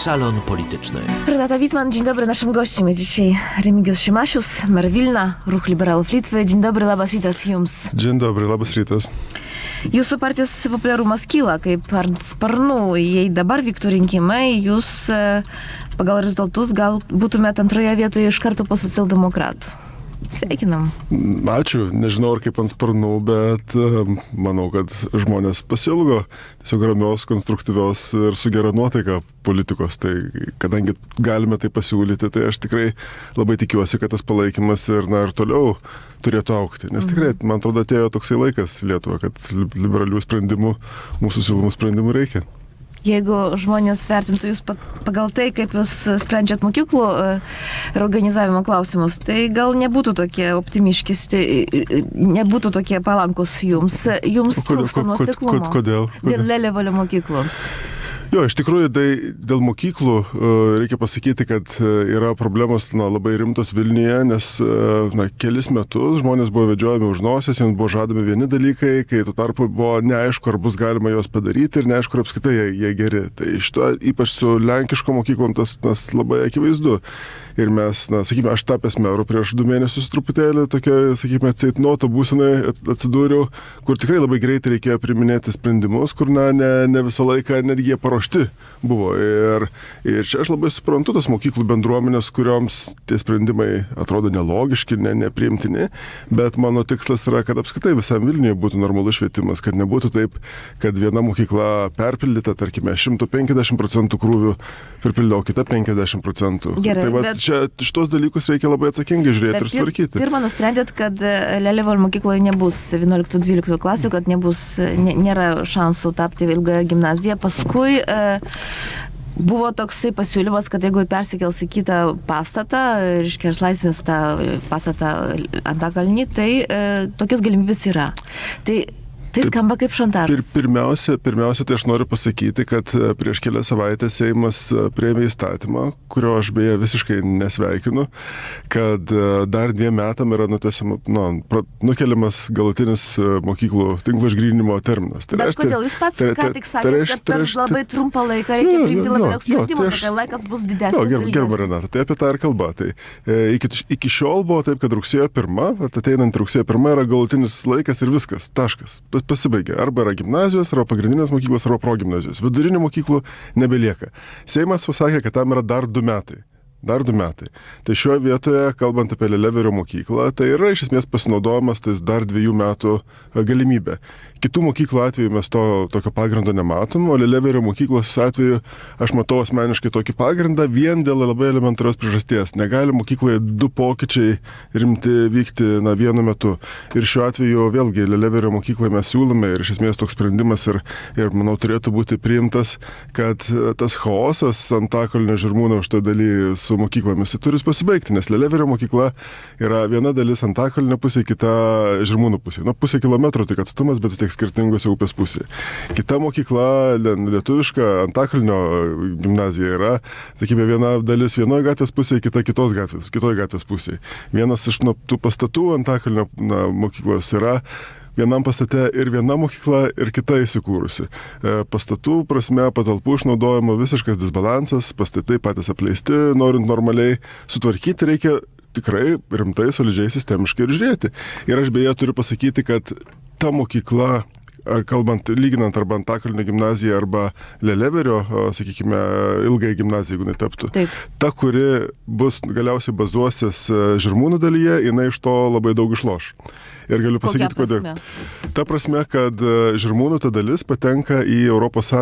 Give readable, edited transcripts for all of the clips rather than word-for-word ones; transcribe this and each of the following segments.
Salon Polityczny. Renata Wittmann, dzień dobry. Naszym gościem jest dzisiaj Remigijus Šimašius, mer Vilna, Ruch Liberalów Litwy. Dzień dobry, labas rytas jums. Dzień dobry, labas rytas. Jūsų partijos populiarumas kyla kaip ant sparnų, jei dabar vyktų rinkimai, jūs pagal rezultatus gal būtumėte antroje vietoje iš karto po socialdemokratų. Sveikinam. Ačiū, nežinau ar kaip ant sparnų, bet manau, kad žmonės pasilgo tiesiog ramios, konstruktyvios ir su gera nuotaika politikos. Tai kadangi galime tai pasiūlyti, tai aš tikrai labai tikiuosi, kad tas palaikymas ir toliau turėtų augti. Nes tikrai, man atrodo, atėjo toksai laikas Lietuva, kad liberalių sprendimų, mūsų siūlomų sprendimų reikia. Jeigu žmonės vertintų jūs pagal tai, kaip jūs sprendžiat mokyklų ir organizavimo klausimus, tai gal nebūtų tokie optimiški, nebūtų tokie palankus jums. Jums trūksta nuoseklumo. Kodėl? Dėl Lelevolio mokykloms. Jo, iš tikrųjų, dėl mokyklų reikia pasakyti, kad yra problemos labai rimtos Vilniuje, nes kelis metus žmonės buvo vedžiojami už nosies, jiems buvo žadami vieni dalykai, kai tuo tarpu buvo neaišku, ar bus galima juos padaryti ir neaišku, ar apskritai jie geri. Tai šito, ypač su lenkiško mokyklom, tas labai akivaizdu. Ir mes, sakykime, aš tapęs meru prieš 2 mėnesius truputėlį tokia, sakykime, ceitnoto būsenai atsidūriau, kur tikrai labai greitai reikėjo priiminėti sprendimus, kur ne visą laiką netgi jie paruošti buvo. Ir čia aš labai suprantu tas mokyklų bendruomenės, kurioms tie sprendimai atrodo nelogiški, nepriimtini, bet mano tikslas yra, kad apskritai visam Vilniuje būtų normalus švietimas, kad nebūtų taip, kad viena mokykla perpildyta, tarkime, 150% krūvių pripildė, o kita 50%. Gerai, tai va, čia šitos dalykus reikia labai atsakingai žiūrėti ir sutvarkyti. Pirmą nusprendėt, kad Lelevolio mokykloje nebus 11-12 klasių, kad nėra šansų tapti ilgąją gimnaziją. Paskui buvo toksai pasiūlymas, kad jeigu persikels į kitą pastatą, reiškia, laisvins tą pastatą Antakalnį, tai tokios galimybės yra. Tai skamba kaip šantažas. Pirmiausia, tai aš noriu pasakyti, kad prieš kelias savaitės Seimas priėmė įstatymą, kurio aš beje visiškai nesveikinu, kad dar 2 metam yra nukeliamas galutinis mokyklų tinklo išgryninimo terminas. Bet kodėl jūs pats ką tik sakėte, kad per labai trumpą laiką reikia priimti labai daug sprendimų, kad laikas bus didesnis. Gerba Renata, tai apie tą ir kalba. Tai iki šiol buvo taip, kad rugsėjo 1, ateinant rugsėjo 1 yra galutinis laikas ir viskas, taškas. Pasibaigia. Arba yra gimnazijos, arba pagrindinės mokyklos, arba progimnazijos. Vidurinių mokyklų nebelieka. Seimas pasakė, kad tam yra dar 2 metai. Dar 2 metai. Tai šioje vietoje, kalbant apie Leleverio mokyklą, tai yra iš esmės pasinaudojimas tai dar 2 metų galimybė. Kitų mokyklų atveju mes tokio pagrindo nematom, o Leleverio mokyklos atveju aš matau asmeniškai tokį pagrindą vien dėl labai elementarios priežasties. Negali mokykloje 2 pokyčiai rimti vykti vienu metu. Ir šiuo atveju vėlgi Leleverio mokykloje mes siūlome ir iš esmės toks sprendimas ir manau turėtų būti priimtas, kad tas chaosas Antakalnio Žirmūnų šitoje dalyje su mokyklomis turi pasibaigti, nes Leleverio mokykla yra viena dalis Antakalnio pusė, kita Žirmūnų pusė. Pusė kilometro tik atstumas, bet vis tiek skirtingose upės pusėje. Kita mokykla, lietuviška Antakalnio gimnazija yra, sakykime, viena dalis vienoje gatvės pusėje, kita kitoje gatvės pusėje. Vienas iš tų pastatų Antakalnio mokyklos yra vienam pastate ir viena mokykla, ir kita įsikūrusi. Pastatų prasme, patalpų išnaudojimo visiškas disbalansas, pastatai patys apleisti, norint normaliai sutvarkyti, reikia tikrai rimtai, solidžiai, sistemiškai ir žiūrėti. Ir aš beje turiu pasakyti, kad ta mokykla, lyginant arba Antakalnio gimnaziją arba Leleverio, sakykime, ilgai gimnaziją, jeigu netaptų. Taip. Ta, kuri galiausiai bazuosis Žirmūnų dalyje, jinai iš to labai daug išloš. Ir galiu pasakyti, kodėl. Ta prasme, kad Žirmūnų ta dalis patenka į ES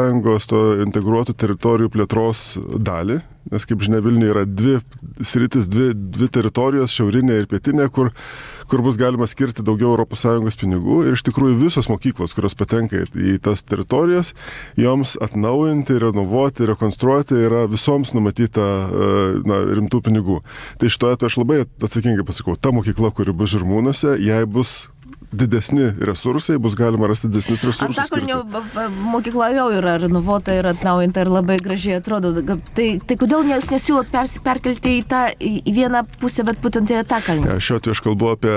integruotų teritorijų plėtros dalį, nes, kaip žinia, Vilniuje yra 2 sritis, 2 teritorijos, šiaurinė ir pietinė, kur bus galima skirti daugiau ES pinigų. Ir iš tikrųjų visos mokyklos, kurios patenka į tas teritorijas, joms atnaujinti, renovuoti, rekonstruoti yra visoms numatyta rimtų pinigų. Tai šitoje aš labai atsakingai pasakau, ta mokykla, kuri bus Žirmūnuose, jai bus didesni resursai, bus galima rasti didesnius resursus. Antakalnio mokykla jau yra renovuota ir atnaujinta ir labai gražiai atrodo. Tai kodėl nesiūlot perkelti į vieną pusę, bet būtent į Antakalnį? Šiuo atveju aš kalbu apie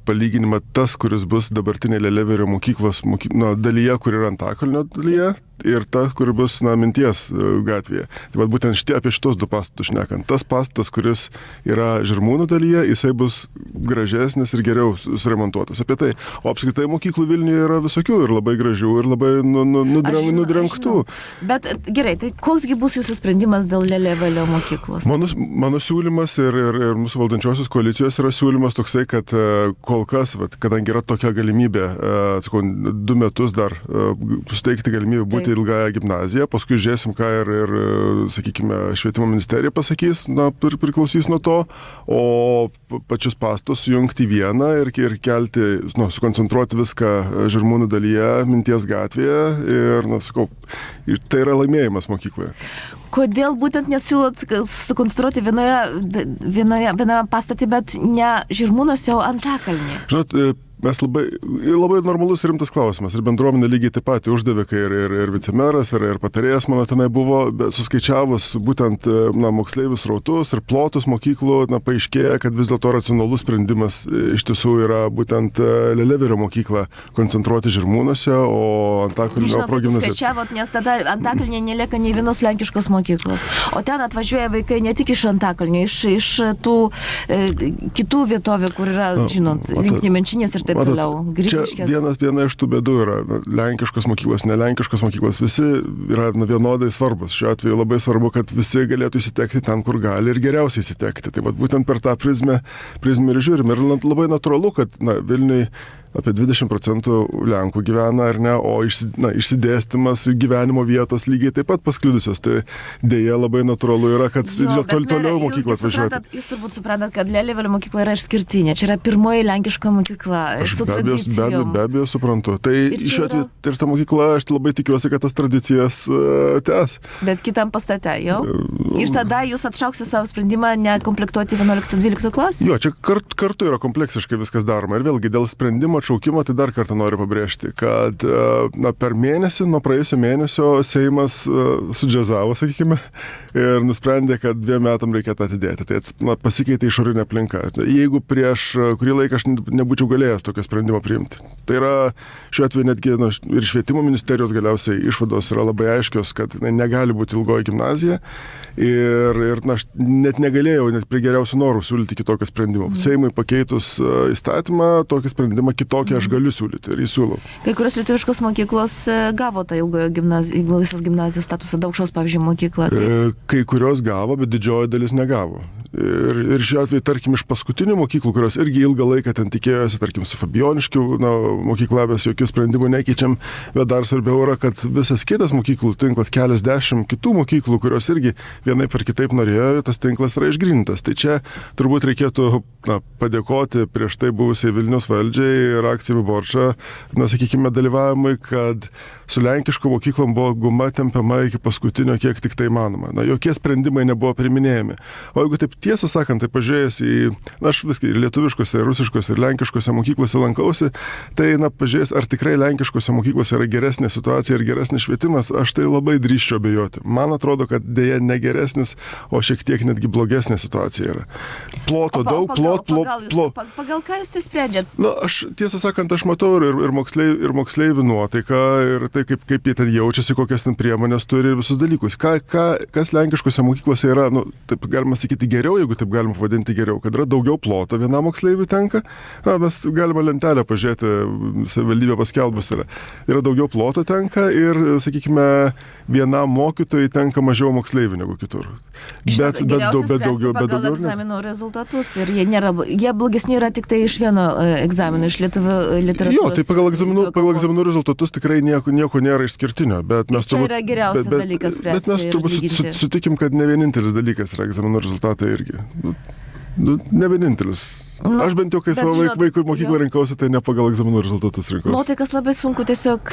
palyginimą tas, kuris bus dabartinė Leleverio mokyklos dalyje, kur yra Antakalnio dalyje. ir ta, kuri bus, minties gatvėje. Tai vat būtent apie šitos du pastatus šnekant. Tas pastatas, kuris yra Žirmūnų dalyje, jisai bus gražesnis ir geriau suremontuotas. Apie tai. O apskritai mokyklų Vilniuje yra visokių ir labai gražių, ir labai nudrengtų. Bet gerai, tai koksgi bus jūsų sprendimas dėl Lelevelio mokyklos? Mano siūlymas ir mūsų valdančiosios koalicijos yra siūlymas toksai, kad kol kas, kadangi yra tokia galimybė, 2 metus dar suteikti galimybę būti ilgąją gimnaziją, paskui žiūrėsim, ką ir sakykime, švietimo ministerija pasakys, priklausys nuo to, o pačius pastus sujungti vieną ir kelti, sukoncentruoti viską Žirmūnų dalyje, minties gatvėje ir, tai yra laimėjimas mokykloje. Kodėl būtent nesiūlot sukonstruoti viename pastate, bet ne Žirmūnuose, o Antakalnyje? Žinot, mes labai normalus ir rimtas klausimas. Ir bendruomenė lygiai taip pat uždavė, kai ir vicemeras, ir patarėjas mano tenai buvo, suskaičiavus būtent moksleivių srautus ir plotus mokyklų, paaiškėja, kad vis dėlto racionalus sprendimas iš tiesų yra būtent Lelevelio mokyklą koncentruoti Žirmūnuose, o Antakalnio progimnaziją. Skaičiavot, nes tada Antakalnyje nelieka nei vienos lenkiškos mokyklos. O ten atvažiuoja vaikai ne tik iš Antakalnio, iš tų kitų vietovių, kur yra, žinot, link Nemenčinės ir taip toliau. Čia viena iš tų bėdų yra lenkiškos mokyklos, nelenkiškos mokyklos, visi yra vienodai svarbus. Šiuo atveju labai svarbu, kad visi galėtų įsitekti ten, kur gali ir geriausiai įsitekti. Tai būtent per tą prizmę ir žiūrime. Ir labai natūralu, kad Vilniui apie 20% Lenkų gyvena, ar ne, o išsidėstymas gyvenimo vietos lygiai taip pat pasklidusios. Tai dėja labai natūralu yra, kad toliau mokyklą atvažiuoti. Jūs turbūt suprantat, kad Lelevelio mokykla yra išskirtinė. Čia yra pirmoji lenkiška mokykla su tradicijom. Be abejo suprantu. Tai šiuo atveju ir ta mokykla, aš labai tikiuosi, kad tas tradicijas tęs. Bet kitam pastate, jau? Ir tada jūs atšauksite savo sprendimą nekomplektuoti 11-12 klasių? Jo, čia kartu yra kompleksiškai viskas daroma. Ir vėlgi dėl sprendimo atšaukimo, tai dar kartą noriu pabrėžti, kad per mėnesį, nuo praėjusio mėnesio Seimas sudžiazavo, sakykime, ir nusprendė, kad 2 metam reikėtų atidėti. Tai pasikeitė išorinė aplinka. Jeigu prieš kurį laiką aš nebūčiau galėjęs tokio sprendimo priimti. Tai yra šiuo atveju netgi ir švietimo ministerijos galiausiai išvados yra labai aiškios, kad negali būti ilgoji gimnazija ir aš net negalėjau net prie geriausių norų siūlyti kitokio sprendimo. Seimui pakeitus įstatymą, tokį sprendimą kitokį aš galiu siūlyti ir jį siūlau. Kai kurios lietuviškos mokyklos gavo tą ilgosios gimnazijos statusą, Daukšos, pavyzdžiui, mokyklą. Kai kurios gavo, bet didžioji dalis negavo. Ir šiuo atveju, tarkim, iš paskutinių mokyklų, kurios irgi ilgą laiką ten tikėjosi, tarkim, su Fabioniškių mokykla, mes jokių sprendimų nekeičiam, bet dar svarbiau yra, kad visas kitas mokyklų tinklas, keliasdešimt kitų mokyklų, kurios irgi vienaip ar kitaip norėjo, tas tinklas yra išgrynintas. Tai čia turbūt reikėtų padėkoti prieš tai buvusiai Vilniaus valdžiai ir akcijai Viborča, sakykime, dalyvavimui, kad su lenkiško mokyklom buvo guma tempiama iki paskutinio, kiek tik tai manoma. Jokie sprendimai nebuvo priiminėjami. O jeigu taip tiesą sakant, tai pažiūrėjęs į, aš viskai ir lietuviškose, ir rusiškose, ir lenkiškose mokyklose lankausi, tai, pažiūrėjęs, ar tikrai lenkiškose mokyklose yra geresnė situacija ir geresnis švietimas, aš tai labai drįsčiau abejoti. Man atrodo, kad dėja ne geresnis, o šiek tiek netgi blogesnė situacija yra. Ploto daug, Pagal ką jūs tai sprendžiat? Aš tiesą sakant, aš matau ir moksleivių nuotaiką, ir tai kaip jie ten jaučiasi, kokias ten priemonės turi ir visus dalykus. Kas lenkiškose mokyklose yra, taip galima sakyti geriau, jeigu taip galima pavadinti geriau, kad yra daugiau ploto vienam moksleiviui tenka. Mes galime lentelę pažiūrėti, savivaldybė paskelbus yra. Yra daugiau ploto tenka ir, sakykime, vienam mokytojui tenka mažiau moksleivių negu kitur. Bet daugiau. Pagal egzaminų rezultatus ir jie blogesni yra tik tai iš vieno egzamino, iš lietuvių literatūros. Jo, tai pagal egzaminų rezultatus tikrai nieko nėra išskirtinio, bet mes čia yra geriausias dalykas spręsti. Bet mes turbūt sutikim, kad ne vienintelis dalykas yra egzaminų rezultatai irgi. Ne vienintelis. Aš bent jau, kai savo vaikų mokyklą rinkausi, tai ne pagal egzaminų rezultatus rinkausi. Nuotaikas labai sunku tiesiog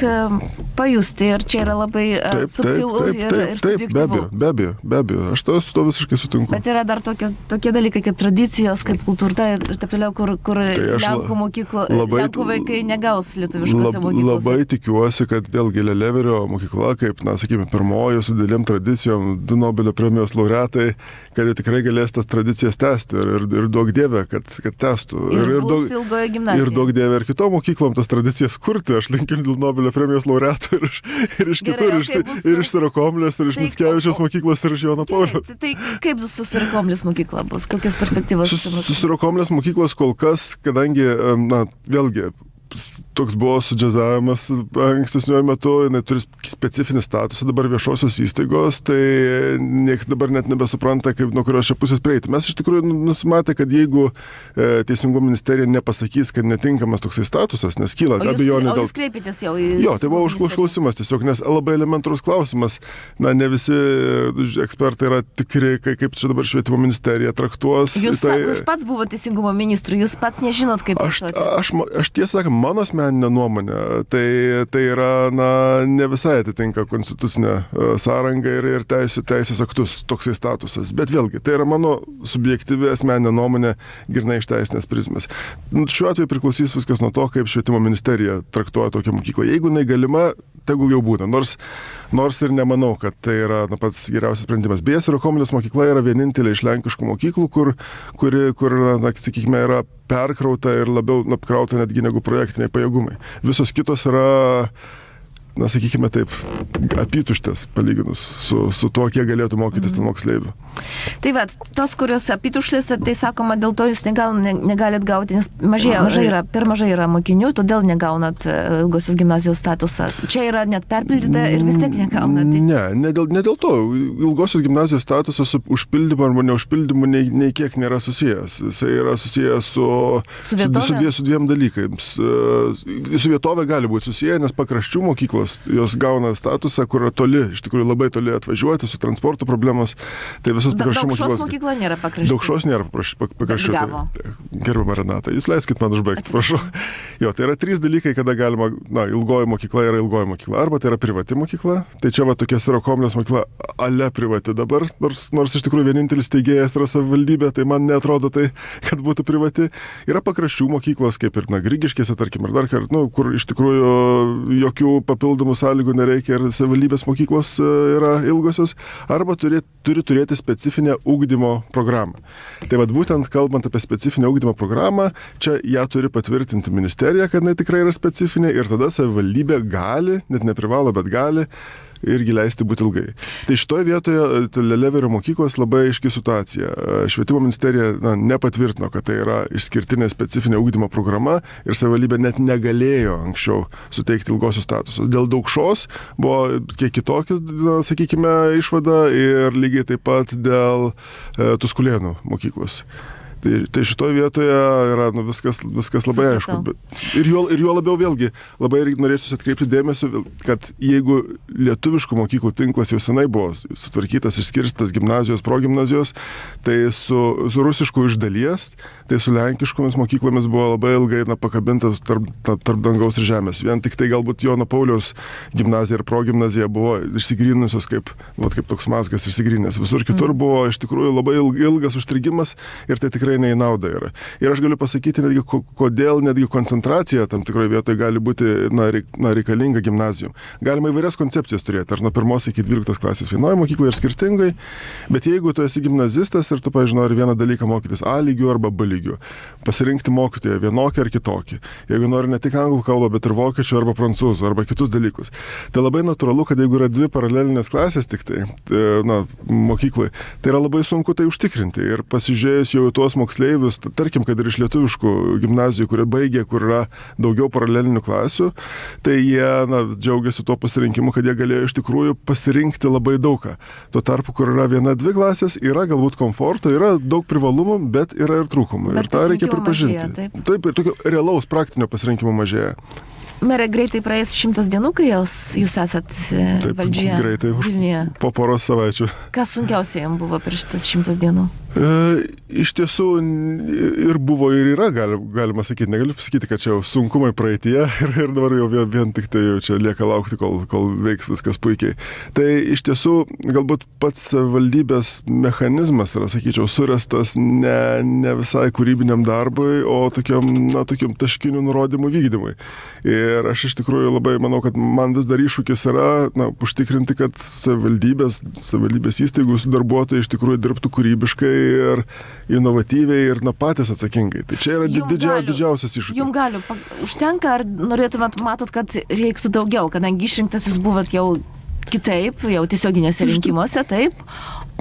pajusti ir čia yra labai subtilu ir subjektyvu. Be abejo. Aš su to visiškai sutinku. Bet yra dar tokie dalykai kaip tradicijos, kaip kultūra ir taip toliau, kur Lenkų vaikai negaus lietuviškose mokyklose. Labai tikiuosi, kad vėlgi Lelevelio mokykla, kaip, sakykime, pirmoji su didelėm tradicijom, 2 Nobelio premijos laureatai, kad jie tikrai galės tas tradicijas tęsti ir duok Dieve, kad testų. Ir bus ilgojo gimnazija. Ir daug dievė ir kitom mokyklom tas tradicijas kurti. Aš linkiu dėl Nobelio premijos laureatų ir iš kitur, ir iš Sirokomlės, ir iš Mickevičiaus mokyklos, ir iš Jono Pauliaus. Tai kaip su Sirokomlės mokykla bus? Kokias perspektyvas? Su Sirokomlės mokyklos kol kas, kadangi, na, vėlgi, toks buvo sudžiazavimas ankstesniuoju metu, jinai turi specifinį statusą dabar viešosios įstaigos, tai niekas dabar net nebesupranta, kaip nuo kurios čia pusės prieiti. Mes iš tikrųjų nusimatė, kad jeigu Teisingumo ministerija nepasakys, kad netinkamas toksai statusas, nes kyla abejonė dėl... O jūs kreipėtės jau į... Jo, tai buvo užklausimas tiesiog, nes labai elementarus klausimas. Na, ne visi ekspertai yra tikri, kaip čia dabar švietimo ministerija traktuos. Jūs pats buvo Teisingumo ministru, jūs pats nežinot, kaip... Aš tiesą sakant, mano asmeninė nuomonė, tai yra, na, ne visai atitinka konstitucinę sąrangą ir teisės aktus toksai statusas. Bet vėlgi, tai yra mano subjektyvi asmeninė nuomonė grynai iš teisinės prizmės. Šiuo atveju priklausys viskas nuo to, kaip švietimo ministerija traktuoja tokią mokyklą. Jeigu jinai galima, tegul jau būna. Nors ir nemanau, kad tai yra pats geriausias sprendimas. Beje, Sirokomlės mokykla yra vienintelė iš lenkiškų mokyklų, kur sakykime, yra perkrauta ir labiau apkrauta netgi negu projektiniai pajėgumai. Visos kitos yra, na, sakykime taip, apytuštės palyginus su tuo, kiek galėtų mokytis ten moksleivių. Tai va, tos, kurios apytuštės, tai sakoma, dėl to jūs negalit gauti, nes per mažai yra mokinių, todėl negaunat ilgosios gimnazijos statusą. Čia yra net perpildyta ir vis tiek negaunat. Ne dėl to. Ilgosios gimnazijos statusas su užpildymu arba neužpildymu nei kiek nėra susijęs. Jisai yra susijęs su dviem dalykais. Su vietovė gali būti susiję, nes pakraščių mokyklos, jos gauna statusą, kur yra toli, iš tikrųjų labai toli atvažiuoti, su transporto problemos. Tai visos pakraščių mokyklos. Daukšos mokykla nėra pakraščių. Daukšos nėra pakraščių. Gerbiama Renata, jūs leiskit man užbaigti, prašau. Jo, tai yra 3 dalykai, kada galima, na, ilgoji mokykla yra ilgoji mokykla. Arba tai yra privati mokykla, tai čia va tokia Sirokomlės mokykla ale privati dabar, nors iš tikrųjų vienintelis steigėjas yra savivaldybė, tai man neatrodo tai, kad būtų privati. Yra pakraščių mokyklos, kaip ir, na, Grigiškėse, tarkim, ar dar kartą, nu, kur iš tikrųjų jokių papildomų sąlygų nereikia ir savivaldybės mokyklos yra ilgosios, arba turi turėti specifinę ugdymo programą. Tai vad būtent kalbant apie specifinę ugdymo programą, čia ją turi patvirtinti ministerija, kad jinai tikrai yra specifinė ir tada savivaldybė gali, net neprivalo, bet gali irgi leisti būti ilgai. Tai šitoje vietoje Leleverio mokyklos labai aiški situacija. Švietimo ministerija nepatvirtino, kad tai yra išskirtinė specifinė ugdymo programa ir savivaldybė net negalėjo anksčiau suteikti ilgosios statuso. Dėl Daukšos buvo kiek kitokia, sakykime, išvada ir lygiai taip pat dėl Tuskulėnų mokyklos. Tai šitoje vietoje yra viskas labai aišku. Ir juo labiau vėlgi labai norėsiu atkreipti dėmesį, kad jeigu lietuviškų mokyklų tinklas jau senai buvo sutvarkytas, išskirstas gimnazijos, progimnazijos, tai su rusišku iš dalies, tai su lenkiškomis mokyklomis buvo labai ilgai pakabintas tarp dangaus ir žemės. Vien tik tai galbūt Jono Pauliaus gimnazija ir progimnazija buvo išsigrynusios kaip toks mazgas išsigrynęs. Visur kitur buvo iš tikrųjų labai ilgas užstrigimas ir tai tikrai nei nauda yra. Ir aš galiu pasakyti netgi, kodėl netgi koncentracija tam tikroje vietoje gali būti reikalinga gimnazijom. Galima įvairias koncepcijas turėti, ar nuo 1 iki 12 klasės vienoje mokykloje ir skirtingai, bet jeigu tu esi gimnazistas ir tu, pavyzdžiui, nori vieną dalyką mokytis A lygiu arba B lygiu, pasirinkti mokytoją vienokį ar kitokį. Jeigu nori ne tik anglų kalbą, bet ir vokiečių arba prancūzų arba kitus dalykus. Tai labai natūralu, kad jeigu yra 2 paralelinės klasės tik tai, mokyklai, tai yra labai sunku tai užtikrinti. Ir pasižiūrėjus jau į tuos moksleivius, tarkim, kad ir iš lietuviškų gimnazijų, kurie baigė, kur yra daugiau paralelinių klasių, tai jie džiaugiasi tuo pasirinkimu, kad jie galėjo iš tikrųjų pasirinkti labai daugą. Tuo tarpu, kur yra 1-2 klasės, yra galbūt komforto, yra daug privalumų, bet yra ir trūkumų. Ir tą reikia pripažinti. Taip, ir tokio realaus praktinio pasirinkimo mažėja. Mere, greitai praeis 100 dienų, kai jūs esat valdžioje. Greitai, Vilniuje. Po poros savaičių. Kas sunkiausiai jums buvo per šitas 100 dienų? Iš tiesų ir buvo ir yra, galima sakyti, negaliu pasakyti, kad čia jau sunkumai praeityje ir dabar jau vien tik tai jau čia lieka laukti, kol veiks viskas puikiai. Tai iš tiesų galbūt pats valdybės mechanizmas yra, sakyčiau, surastas ne visai kūrybiniam darbui, o tokiam taškinių nurodymų vykdymui. Ir aš iš tikrųjų labai manau, kad man vis dar iššūkis yra užtikrinti, kad savivaldybės įstaigų darbuotojai iš tikrųjų dirbtų kūrybiškai ir inovatyviai ir patys atsakingai. Tai čia yra didžiausias iššūkis. Jums galiu, užtenka, ar norėtumėt, matot, kad reiktų daugiau, kadangi išrinktas jūs buvot jau kitaip, jau tiesioginėse rinkimuose, taip?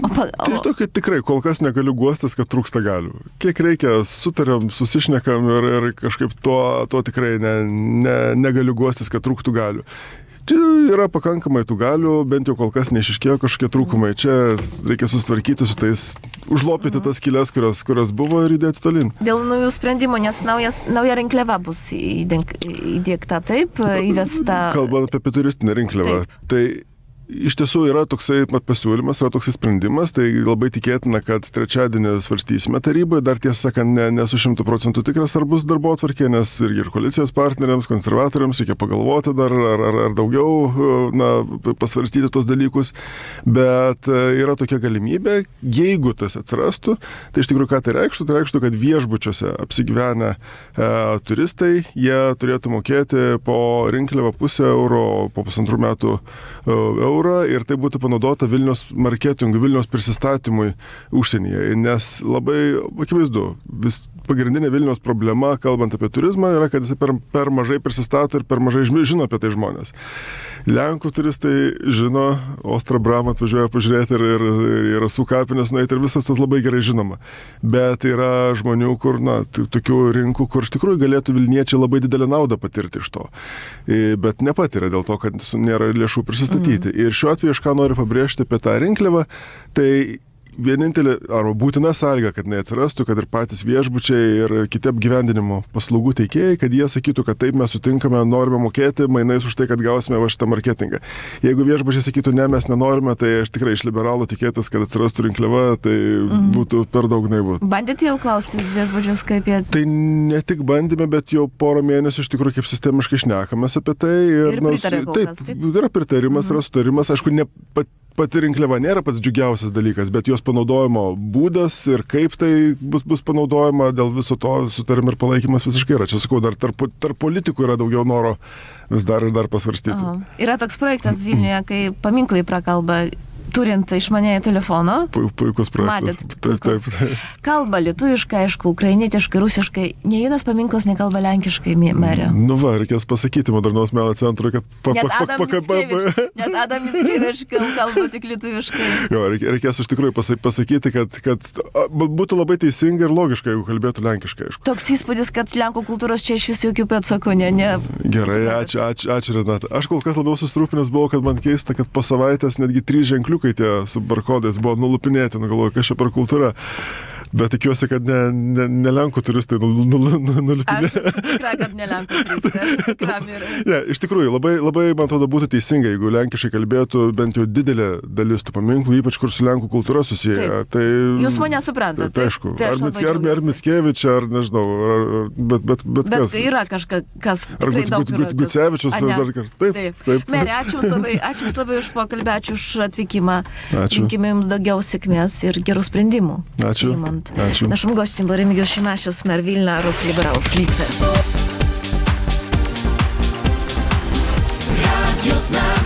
Tai žinau, kad tikrai kol kas negaliu guostis, kad trūksta galių. Kiek reikia, sutarėm, susišnekam ir kažkaip to tikrai negaliu guostis, kad trūktų galių. Čia yra pakankamai tų galių, bent jau kol kas neišiškėjo kažkokie trūkumai. Čia reikia susitvarkyti su tais, užlopyti tas skylės, kurios buvo ir įdėti tolin. Dėl naujų sprendimų, nes nauja rinkliava bus įdėkta, taip, įvesta. Kalbant apie turistinę rinkliavą, tai iš tiesų yra toksai pasiūlymas, yra toksai sprendimas, tai labai tikėtina, kad trečiadienį svarstysime taryboje, dar tiesą sakant, nesu 100% tikras, ar bus darbotvarkė, nes ir koalicijos partneriams, konservatoriams reikia pagalvoti dar, ar daugiau pasvarstyti tos dalykus, bet yra tokia galimybė, jeigu tas atsirastų, tai iš tikrųjų ką tai reikštų? Tai reikštų, kad viešbučiuose apsigyvenę turistai, jie turėtų mokėti po rinkliavą €1, po 2,5 metų eurų, ir tai būtų panaudota Vilniaus marketingui, Vilniaus prisistatymui užsienyje. Nes labai akivaizdu, pagrindinė Vilniaus problema, kalbant apie turizmą, yra, kad jis per mažai prisistato ir per mažai žino apie tai žmonės. Lenkų turistai žino, Ostrą Bramą atvažiuoja pažiūrėti ir Rasų kapines nueiti ir visas tas labai gerai žinoma. Bet yra žmonių, kur, tokių rinkų, kur iš tikrųjų galėtų vilniečiai labai didelę naudą patirti iš to. Bet nepatiria dėl to, kad nėra lėšų prisistatyti. Ir šiuo atveju aš ką noriu pabrėžti apie tą rinkliavą, tai vienintelė arba būtina sąlyga, kad neatsirastų, kad ir patys viešbučiai ir kiti apgyvendinimo paslaugų teikėjai, kad jie sakytų, kad taip mes sutinkame, norime mokėti mainais už tai, kad gausime šitą marketingą. Jeigu viešbučiai sakytų, ne, mes nenorime, tai aš tikrai iš liberalų tikėtis, kad atsirastų rinkliava, tai būtų per daug naivu. Bandėte jau klausti viešbučius, kaip jie... Tai ne tik bandėme, bet jau porą mėnesių iš tikrųjų kaip sistemiškai šnekamės apie tai. Ir pritarė kol kas, taip? Yra pritarimas, yra sutarimas, aišku, pati rinkliava nėra pats džiugiausias dalykas, bet jos panaudojimo būdas ir kaip tai bus panaudojama, dėl viso to sutarim ir palaikymas visiškai yra. Čia sakau, dar tarp politikų yra daugiau noro vis dar pasvarstyti. Yra toks projektas Vilniuje, kai paminklai prakalba, turint išmanėjį telefoną. Puikus projektas. Matėt, taip. Kalba lietuviškai, aišku, ukrainietiškai, rusiškai. Nė vienas paminklas nekalba lenkiškai, merė. Reikės pasakyti Modernaus meno centrui, kad... Net Adam Mickiewicz kalba tik lietuviškai. Jo, reikės iš tikrųjų pasakyti, kad būtų labai teisinga ir logiška, jeigu kalbėtų lenkiškai. Aišku. Toks įspūdis, kad lenkų kultūros čia iš vis jokių pėdsakų, ne. Gerai, ačiū Renata. Aš kol kas labiau susirūpinęs buvau, kad man keista, kad po savaitės netgi 3 ženkliukai tie su barkodais buvo nulupinėti, galvoju, kas čia per kultūra. Bet tikiuosi, kad ne Lenkų turistai nulipinė. Aš esu tikra, kad ne Lenkų turistai. Iš tikrųjų, labai, man atrodo, būtų teisinga, jeigu lenkiškai kalbėtų bent jau didelė dalis tų paminklų, ypač kur su Lenkų kultūra susiję. Tai, jūs mane suprantate. Tai aišku, ar Mickiewicz, ar nežinau, bet kas. Bet yra kažkas tikrai daug. Ar Gucevičius, ar kažkas. Taip. Merė, ačiū jums labai už pokalbį, ačiū už atvykimą. Linkime jums daugiau sėkmės ir gerų sprendimų. Ačiū. Naszym gościem był Remigiusz Šimašius, mer Vilna, Ruch Liberałów Litwy. Radio Znak